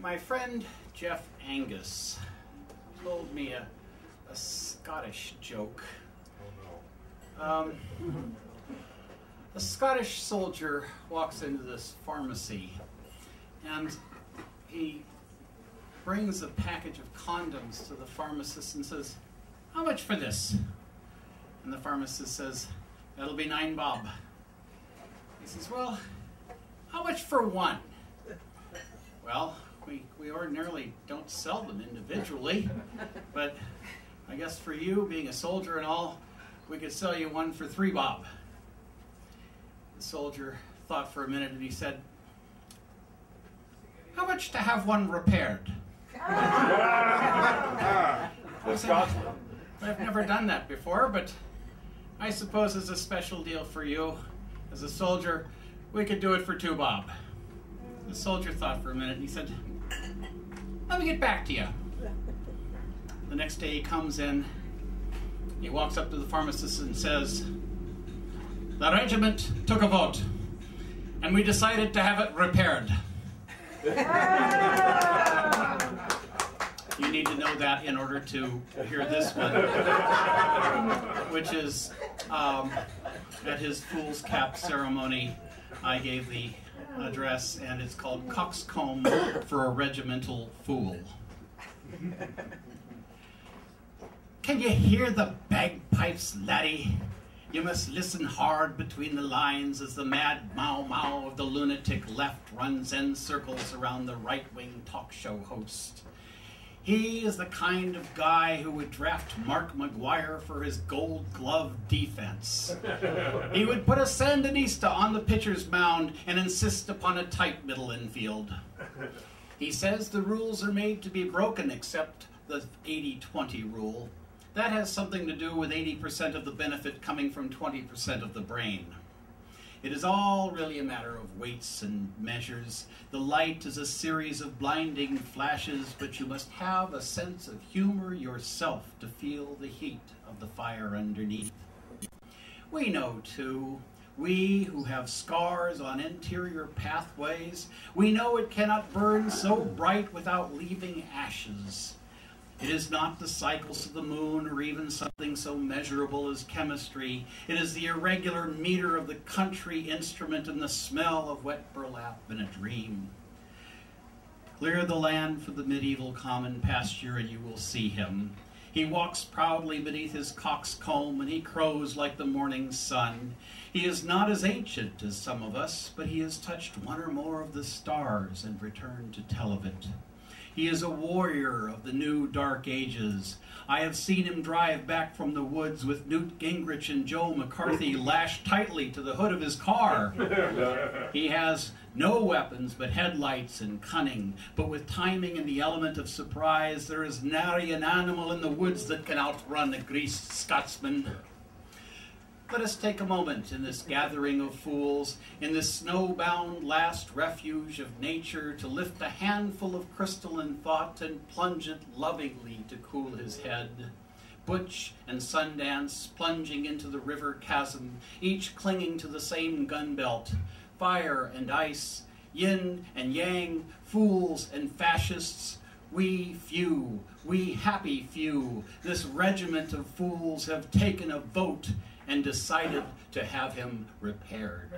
My friend Jeff Angus told me a Scottish joke. A Scottish soldier walks into this pharmacy and he brings a package of condoms to the pharmacist and says, "How much for this?" And the pharmacist says, "That'll be 9 bob." He says, "Well, how much for one?" "Well, we ordinarily don't sell them individually, but I guess for you, being a soldier and all, we could sell you one for 3 bob. The soldier thought for a minute and he said, "How much to have one repaired?" I've never done that before, but I suppose as a special deal for you, as a soldier, we could do it for 2 bob. The soldier thought for a minute and he said, "Let me get back to you." The next day he comes in, he walks up to the pharmacist and says, "The regiment took a vote, and we decided to have it repaired." You need to know that in order to hear this one, which is at his fool's cap ceremony. I gave the address, and it's called Coxcomb for a Regimental Fool. Can you hear the bagpipes, laddie? You must listen hard between the lines as the mad mow-mow of the lunatic left runs in circles around the right-wing talk show host. He is the kind of guy who would draft Mark McGuire for his gold glove defense. He would put a Sandinista on the pitcher's mound and insist upon a tight middle infield. He says the rules are made to be broken except the 80-20 rule. That has something to do with 80% of the benefit coming from 20% of the brain. It is all really a matter of weights and measures. The light is a series of blinding flashes, but you must have a sense of humor yourself to feel the heat of the fire underneath. We know, too, we who have scars on interior pathways, we know it cannot burn so bright without leaving ashes. It is not the cycles of the moon or even something so measurable as chemistry. It is the irregular meter of the country instrument and the smell of wet burlap in a dream. Clear the land for the medieval common pasture and you will see him. He walks proudly beneath his coxcomb and he crows like the morning sun. He is not as ancient as some of us, but he has touched one or more of the stars and returned to tell of it. He is a warrior of the new dark ages. I have seen him drive back from the woods with Newt Gingrich and Joe McCarthy lashed tightly to the hood of his car. He has no weapons but headlights and cunning, but with timing and the element of surprise, there is nary an animal in the woods that can outrun a greased Scotsman. Let us take a moment in this gathering of fools, in this snowbound last refuge of nature, to lift a handful of crystalline thought and plunge it lovingly to cool his head. Butch and Sundance plunging into the river chasm, each clinging to the same gun belt. Fire and ice, yin and yang, fools and fascists. We few, we happy few, this regiment of fools have taken a vote and decided to have him repaired.